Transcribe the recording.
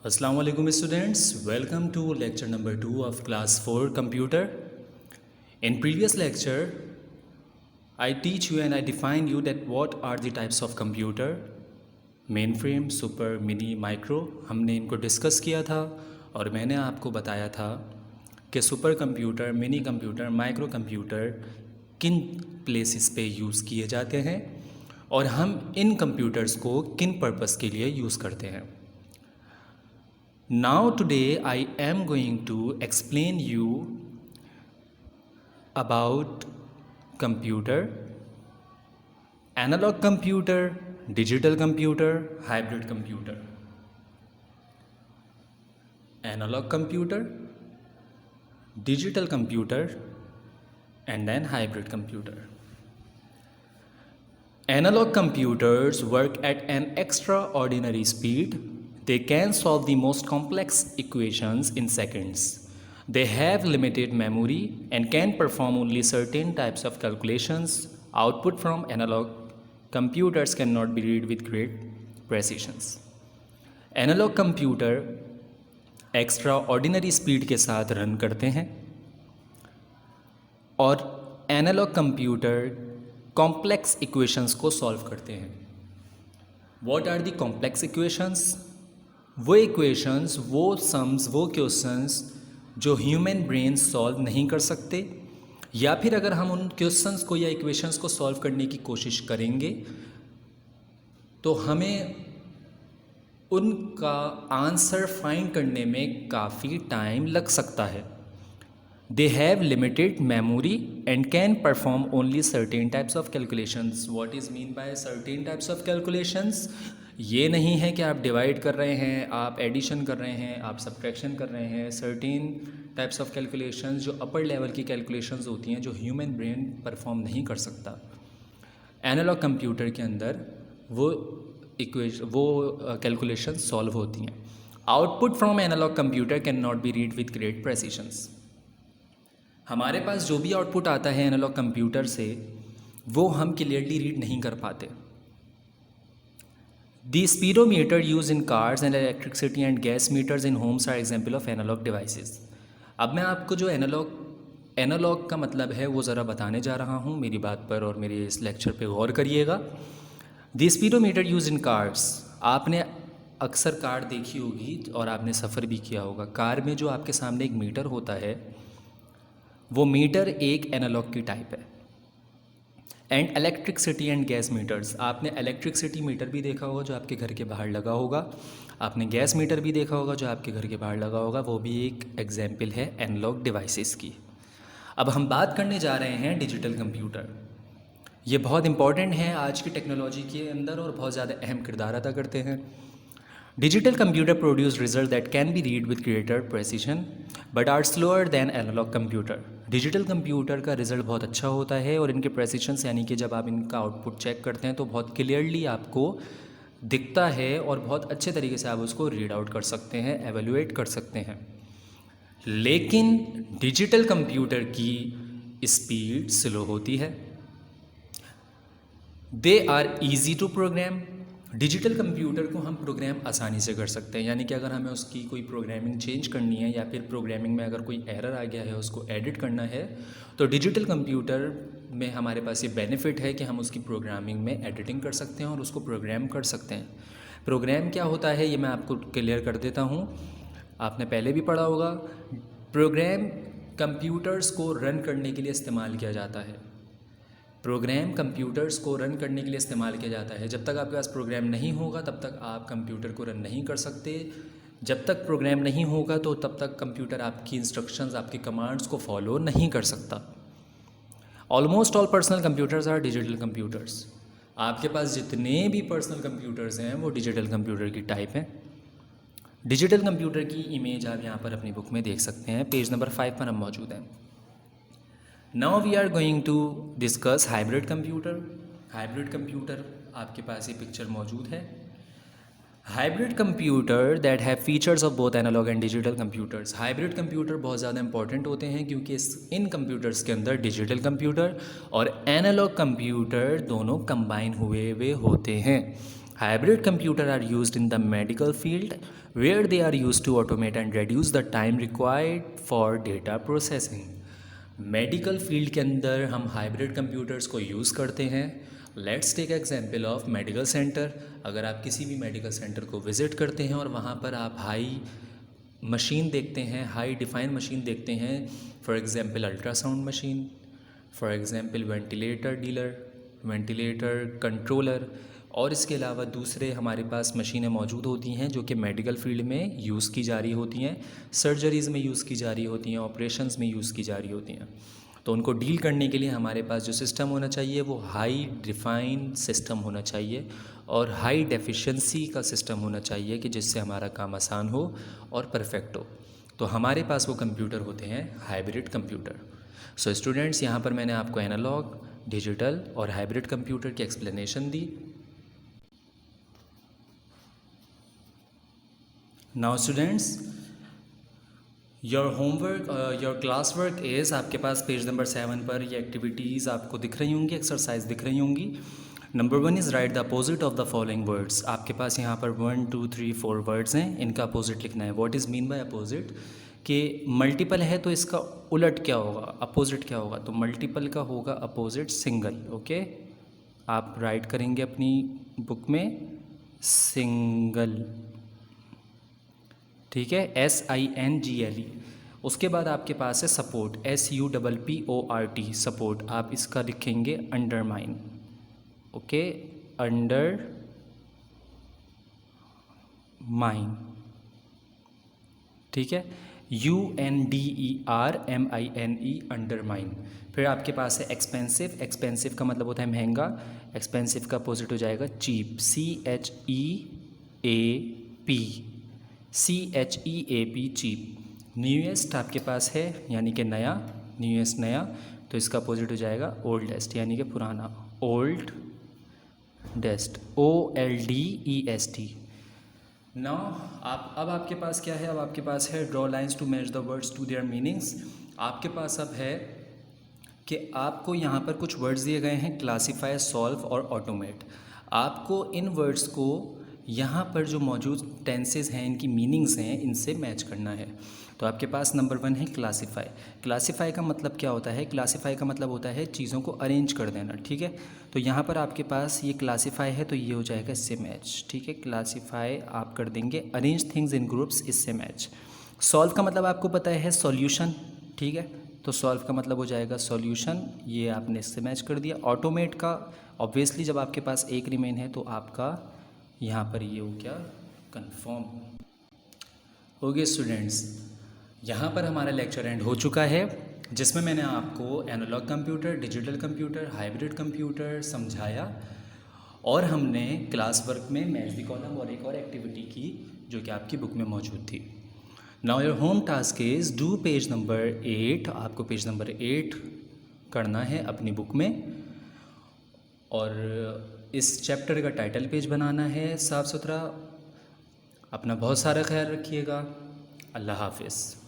Assalamu alaikum students, welcome to lecture number 2 of class 4 computer. In previous lecture I teach you and I define you that what are the types of computer, mainframe, super, mini, micro. हमने इनको discuss किया था और मैंने आपको बताया था कि super computer, mini computer, micro computer किन प्लेसेस पे यूज़ किए जाते हैं और हम इन कंप्यूटर्स को किन पर्पस के लिए यूज़ करते हैं. Now today I am going to explain you about computer, analog computer, digital computer, hybrid computer. Analog computer, digital computer, and then hybrid computer. Analog computers work at an extraordinary speed. They can solve the most complex equations in seconds. They have limited memory and can perform only certain types of calculations. Output from analog computers cannot be read with great precision. Analog computer extraordinary speed के साथ run करते हैं और analogue computer complex equations को solve करते हैं. What are the complex equations? वो equations, वो सम्स, वो क्वेश्चंस जो ह्यूमन ब्रेन सॉल्व नहीं कर सकते, या फिर अगर हम उन क्वेश्चंस को या इक्वेशंस को सॉल्व करने की कोशिश करेंगे तो हमें उनका आंसर फाइंड करने में काफ़ी टाइम लग सकता है. They have limited memory and can perform only certain types of calculations. What is mean by certain types of calculations? ये नहीं है कि आप डिवाइड कर रहे हैं, आप एडिशन कर रहे हैं, आप सब्ट्रैक्शन कर रहे हैं. सर्टेन टाइप्स ऑफ कैलकुलेशंस जो अपर लेवल की कैलकुलेशंस होती हैं जो ह्यूमन ब्रेन परफॉर्म नहीं कर सकता, एनालॉग कंप्यूटर के अंदर वो कैलकुलेशन सॉल्व होती हैं. Output from analog computer can not be read with great precisions. हमारे पास जो भी आउटपुट आता है एनालॉग कंप्यूटर से वो हम क्लियरली रीड नहीं कर पाते. The speedometer use in cars and electricity and gas meters in homes are example of analog devices. अब मैं आपको जो एनालॉग का मतलब है वो ज़रा बताने जा रहा हूँ. मेरी बात पर और मेरे इस लेक्चर पे गौर करिएगा. दी स्पीडोमीटर यूज इन कार्स, आपने अक्सर कार देखी होगी और आपने सफ़र भी किया होगा. कार में जो आपके सामने एक मीटर होता है वो मीटर एक एनालॉग की टाइप है. And electricity and gas meters, आपने इलेक्ट्रिसिटी मीटर भी देखा होगा जो आपके घर के बाहर लगा होगा, आपने गैस मीटर भी देखा होगा जो आपके घर के बाहर लगा होगा. वो भी एक एग्जाम्पल है एनालॉग डिवाइसेस की. अब हम बात करने जा रहे हैं डिजिटल कंप्यूटर. ये बहुत इंपॉर्टेंट है आज की टेक्नोलॉजी के अंदर और बहुत ज़्यादा अहम किरदार अदा करते हैं. Digital computer produce result that can be read with greater precision but are slower than analogue computer. Digital computer का रिज़ल्ट बहुत अच्छा होता है और इनके प्रेसिशंस यानी कि जब आप इनका आउटपुट चेक करते हैं तो बहुत क्लियरली आपको दिखता है और बहुत अच्छे तरीके से आप उसको रीड आउट कर सकते हैं, एवेल्यूएट कर सकते हैं. लेकिन डिजिटल कंप्यूटर की स्पीड स्लो होती है. They are easy to program. Digital computer को हम प्रोग्राम आसानी से कर सकते हैं, यानी कि अगर हमें उसकी कोई प्रोग्रामिंग चेंज करनी है या फिर प्रोग्रामिंग में अगर कोई एरर आ गया है उसको एडिट करना है तो डिजिटल कंप्यूटर में हमारे पास ये बेनिफिट है कि हम उसकी प्रोग्रामिंग में एडिटिंग कर सकते हैं और उसको प्रोग्राम कर सकते हैं. प्रोग्राम क्या होता है ये मैं आपको क्लियर कर देता हूँ, आपने पहले भी पढ़ा होगा. प्रोग्राम कंप्यूटर्स को रन करने के लिए इस्तेमाल किया जाता है. प्रोग्राम कंप्यूटर्स को रन करने के लिए इस्तेमाल किया जाता है. जब तक आपके पास प्रोग्राम नहीं होगा तब तक आप कंप्यूटर को रन नहीं कर सकते. जब तक प्रोग्राम नहीं होगा तो तब तक कंप्यूटर आपकी इंस्ट्रक्शंस, आपकी कमांड्स को फॉलो नहीं कर सकता. Almost all personal computers are digital computers. आपके पास जितने भी पर्सनल कंप्यूटर्स हैं वो डिजिटल कंप्यूटर की टाइप हैं. डिजिटल कंप्यूटर की इमेज आप यहाँ पर अपनी बुक में देख सकते हैं. पेज नंबर 5 पर हम मौजूद हैं. Now we are going to discuss hybrid computer. Hybrid computer आपके पास ये पिक्चर मौजूद है. Hybrid computer that have features of both analog and digital computers. Hybrid computer बहुत ज़्यादा इंपॉर्टेंट होते हैं क्योंकि इन कंप्यूटर्स के अंदर डिजिटल कंप्यूटर और एनालॉग कंप्यूटर दोनों कंबाइन हुए होते हैं. Hybrid computer are used in the medical field where they are used to automate and reduce the time required for data processing. Medical field के अंदर हम हाइब्रिड कंप्यूटर्स को use करते हैं. Let's take example of medical centre. अगर आप किसी भी मेडिकल सेंटर को विज़िट करते हैं और वहाँ पर आप हाई मशीन देखते हैं, हाई डिफाइन मशीन देखते हैं, for example ultrasound machine, for example ventilator dealer, ventilator controller, और इसके अलावा दूसरे हमारे पास मशीनें मौजूद होती हैं जो कि मेडिकल फील्ड में यूज़ की जा रही होती हैं, सर्जरीज़ में यूज़ की जा रही होती हैं, ऑपरेशंस में यूज़ की जा रही होती हैं. तो उनको डील करने के लिए हमारे पास जो सिस्टम होना चाहिए वो हाई डिफाइन सिस्टम होना चाहिए और हाई डेफिशिएंसी का सिस्टम होना चाहिए कि जिससे हमारा काम आसान हो और परफेक्ट हो. तो हमारे पास वो कंप्यूटर होते हैं हाइब्रिड कंप्यूटर. सो स्टूडेंट्स, यहाँ पर मैंने आपको एनालॉग, डिजिटल और हाइब्रिड कंप्यूटर की explanation the. Now students, your homework, your class work is, आपके पास पेज नंबर 7 पर ये एक्टिविटीज़ आपको दिख रही होंगी, एक्सरसाइज दिख रही होंगी. Number 1 is right the opposite of the following words. आपके पास यहाँ पर 1 2 3 4 वर्ड्स हैं, इनका अपोजिट लिखना है. What is mean by opposite? कि मल्टीपल है तो इसका उलट क्या होगा, अपोजिट क्या होगा? तो मल्टीपल का होगा अपोजिट सिंगल. ओके, आप राइट करेंगे अपनी बुक में सिंगल, ठीक है, SINGLE. उसके बाद आपके पास है सपोर्ट, SUPPORT, सपोर्ट. आप इसका लिखेंगे अंडरमाइन. ओके, अंडर माइन, ठीक है, UNDERMINE, अंडरमाइन. फिर आपके पास है एक्सपेंसिव. एक्सपेंसिव का मतलब होता है महंगा. एक्सपेंसिव का अपोजिट हो जाएगा चीप, CHEAP, चीप. न्यूएस्ट आपके पास है यानी कि नया, न्यूएस्ट नया, तो इसका अपोजिट हो जाएगा ओल्डेस्ट यानी कि पुराना, ओल्ड डेस्ट, OLDEST. नाउ अब आपके पास क्या है? अब आपके पास है draw lines to match the words to their meanings. आपके पास अब है कि आपको यहाँ पर कुछ वर्ड्स दिए गए हैं, क्लासीफाई, सॉल्व और ऑटोमेट. आपको इन वर्ड्स को यहाँ पर जो मौजूद टेंसेज हैं, इनकी मीनिंग्स हैं, इनसे मैच करना है. तो आपके पास नंबर 1 है क्लासीफाई. क्लासीफाई का मतलब क्या होता है? क्लासीफाई का मतलब होता है चीज़ों को अरेंज कर देना, ठीक है. तो यहाँ पर आपके पास ये क्लासीफाई है तो ये हो जाएगा इससे मैच, ठीक है. क्लासीफाई आप कर देंगे अरेंज थिंग्स इन ग्रुप्स, इससे मैच. सॉल्व का मतलब आपको पता है सॉल्यूशन, ठीक है. तो सॉल्व का मतलब हो जाएगा सॉल्यूशन, ये आपने इससे मैच कर दिया. ऑटोमेट का ऑब्वियसली जब आपके पास एक रिमेन है तो आपका यहाँ पर ये हो गया कंफर्म. ओके स्टूडेंट्स, यहाँ पर हमारा लेक्चर एंड हो चुका है जिसमें मैंने आपको analogue computer, digital computer, hybrid computer समझाया और हमने क्लास वर्क में मैच द कॉलम और एक और एक्टिविटी की जो कि आपकी बुक में मौजूद थी. Now your home task is do page number 8. आपको पेज नंबर 8 करना है अपनी बुक में और इस चैप्टर का टाइटल पेज बनाना है साफ़ सुथरा. अपना बहुत सारा ख्याल रखिएगा. अल्लाह हाफिज़.